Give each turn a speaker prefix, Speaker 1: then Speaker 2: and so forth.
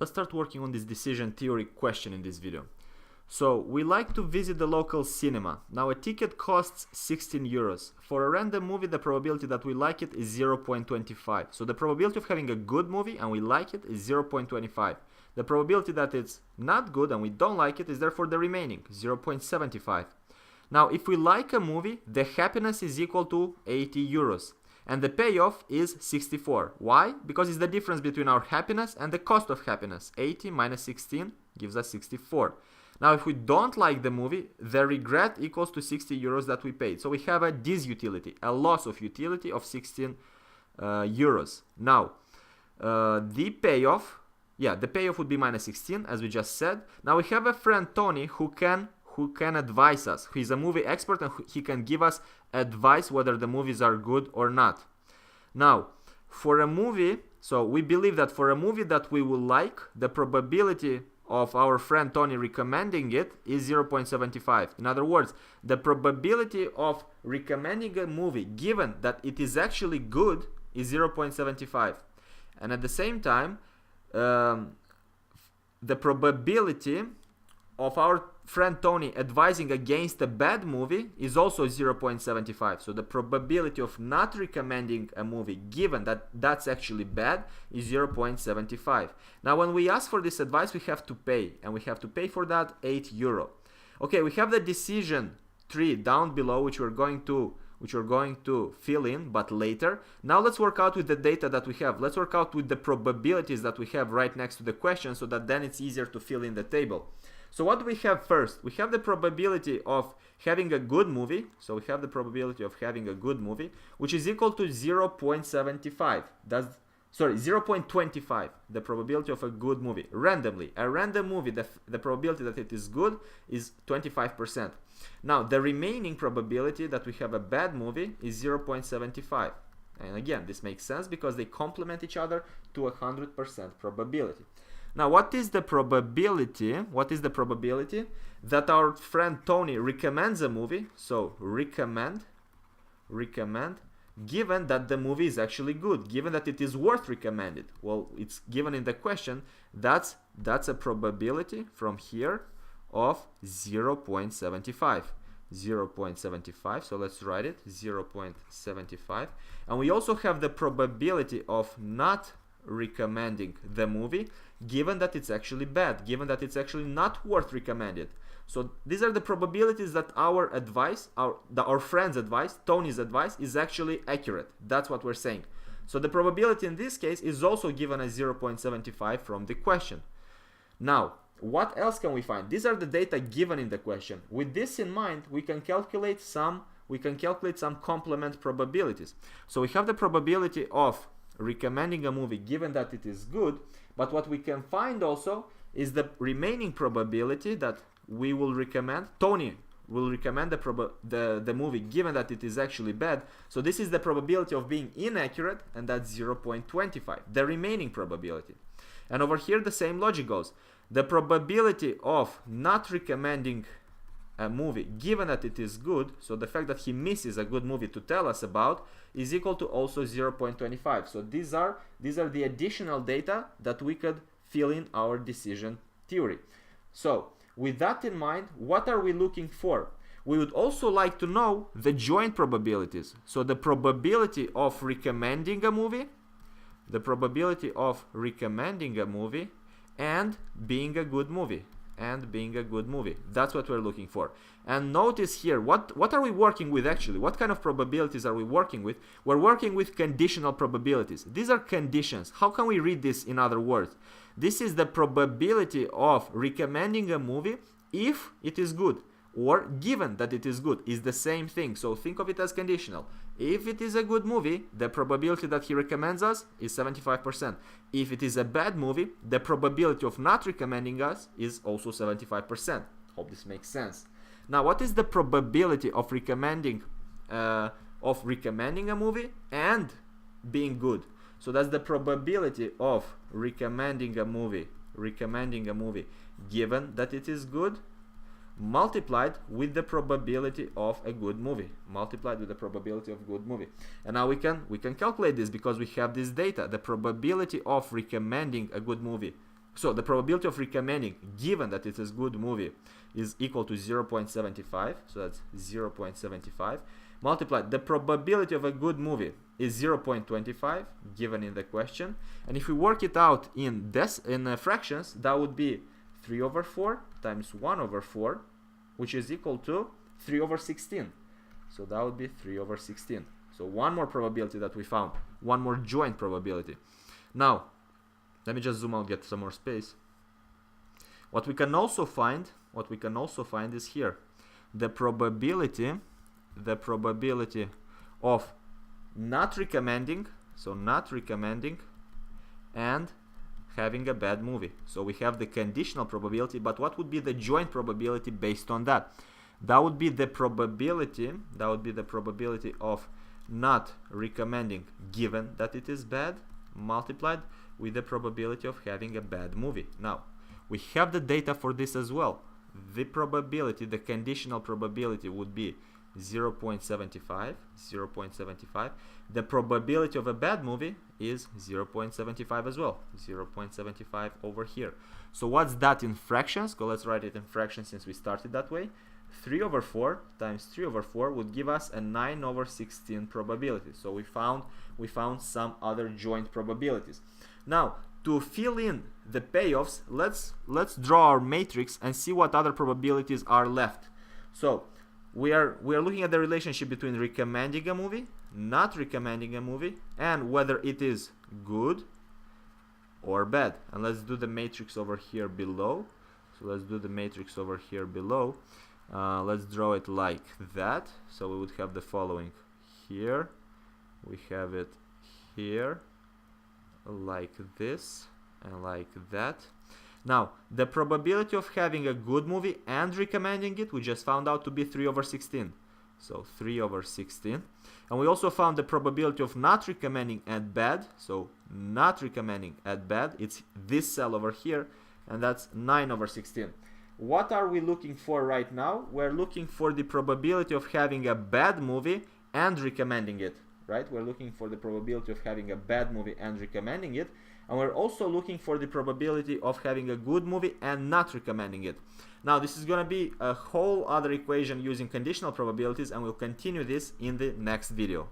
Speaker 1: let's start working on this decision theory question in this video. So we like to visit the local cinema. Now a ticket costs 16 euros. For a random movie, the probability that we like it is 0.25. So the probability of having a good movie and we like it is 0.25. The probability that it's not good and we don't like it is therefore the remaining, 0.75. Now if we like a movie, the happiness is equal to 80 euros. And the payoff is 64. Why? Because it's the difference between our happiness and the cost of happiness. 80 minus 16 gives us 64. Now if we don't like the movie, the regret equals to 60 euros that we paid. So we have a disutility, a loss of utility of 16 euros. Now the payoff would be minus 16 as we just said. Now we have a friend Tony who can advise us. He's a movie expert and he can give us advice whether the movies are good or not. Now for a movie, so we believe that for a movie that we will like, the probability of our friend Tony recommending it is 0.75. In other words, the probability of recommending a movie given that it is actually good is 0.75. And at the same time, the probability of our friend Tony advising against a bad movie is also 0.75. So the probability of not recommending a movie given that that's actually bad is 0.75. Now when we ask for this advice, we have to pay, and we have to pay for that 8 euro. Okay, we have the decision tree down below which we're going to fill in, but later. Now let's work out with the data that we have. Let's work out with the probabilities that we have right next to the question, so that then it's easier to fill in the table. So what do we have first? We have the probability of having a good movie. So we have the probability of having a good movie, which is equal to 0.75. 0.25. The probability of a good movie. Randomly. A random movie, the probability that it is good is 25%. Now, the remaining probability that we have a bad movie is 0.75. And again, this makes sense because they complement each other to 100% probability. Now, what is the probability? What is the probability that our friend Tony recommends a movie? So recommend, given that the movie is actually good, given that it is worth recommended. Well, it's given in the question. That's a probability from here of 0.75. 0.75. So let's write it, 0.75. And we also have the probability of not recommending the movie given that it's actually bad, given that it's actually not worth recommended. So these are the probabilities that our advice, our friend's advice, Tony's advice, is actually accurate. That's what we're saying. So the probability in this case is also given as 0.75 from the question. Now, what else can we find? These are the data given in the question. With this in mind, we can calculate some complement probabilities. So we have the probability of recommending a movie given that it is good, but what we can find also is the remaining probability that we will recommend. Tony will recommend the movie given that it is actually bad. So this is the probability of being inaccurate, and that's 0.25, the remaining probability. And over here the same logic goes. The probability of not recommending a movie given that it is good, so the fact that he misses a good movie to tell us about, is equal to also 0.25. So these are the additional data that we could fill in our decision theory. So with that in mind, what are we looking for? We would also like to know the joint probabilities. So the probability of recommending a movie, the probability of recommending a movie, and being a good movie. That's what we're looking for. And notice here, what are we working with actually? What kind of probabilities are we working with? We're working with conditional probabilities. These are conditions. How can we read this in other words? This is the probability of recommending a movie if it is good, or given that it is good, is the same thing. So think of it as conditional. If it is a good movie, the probability that he recommends us is 75%. If it is a bad movie, the probability of not recommending us is also 75%. Hope this makes sense. Now, what is the probability of recommending a movie and being good? So that's the probability of recommending a movie given that it is good, multiplied with the probability of a good movie, and now we can calculate this because we have this data. The probability of recommending a good movie So the probability of recommending, given that it is a good movie, is equal to 0.75. So that's 0.75. Multiplied, the probability of a good movie is 0.25, given in the question. And if we work it out in fractions, that would be 3 over 4 times 1 over 4, which is equal to 3 over 16. So that would be 3 over 16. So one more probability that we found, one more joint probability. Now, let me just zoom out, get some more space. What we can also find is here, the probability of not recommending, so not recommending, and having a bad movie. So we have the conditional probability, but what would be the joint probability based on that? That would be the probability of not recommending, given that it is bad, multiplied with the probability of having a bad movie. Now, we have the data for this as well. The probability, the conditional probability would be 0.75. The probability of a bad movie is 0.75 as well, 0.75 over here. So what's that in fractions? Go, let's write it in fractions since we started that way. 3 over 4 times 3 over 4 would give us a 9 over 16 probability. So we found some other joint probabilities. Now, to fill in the payoffs, let's draw our matrix and see what other probabilities are left. So we are looking at the relationship between recommending a movie, not recommending a movie, and whether it is good or bad. And let's do the matrix over here below. So let's do the matrix over here below. Let's draw it like that. So we would have the following here. We have it here, like this, and like that. Now, the probability of having a good movie and recommending it, we just found out to be 3 over 16. So 3 over 16. And we also found the probability of not recommending and bad. So not recommending and bad, it's this cell over here, and that's 9 over 16. What are we looking for right now? We're looking for the probability of having a bad movie and recommending it, right? We're looking for the probability of having a bad movie and recommending it. And we're also looking for the probability of having a good movie and not recommending it. Now, this is going to be a whole other equation using conditional probabilities, and we'll continue this in the next video.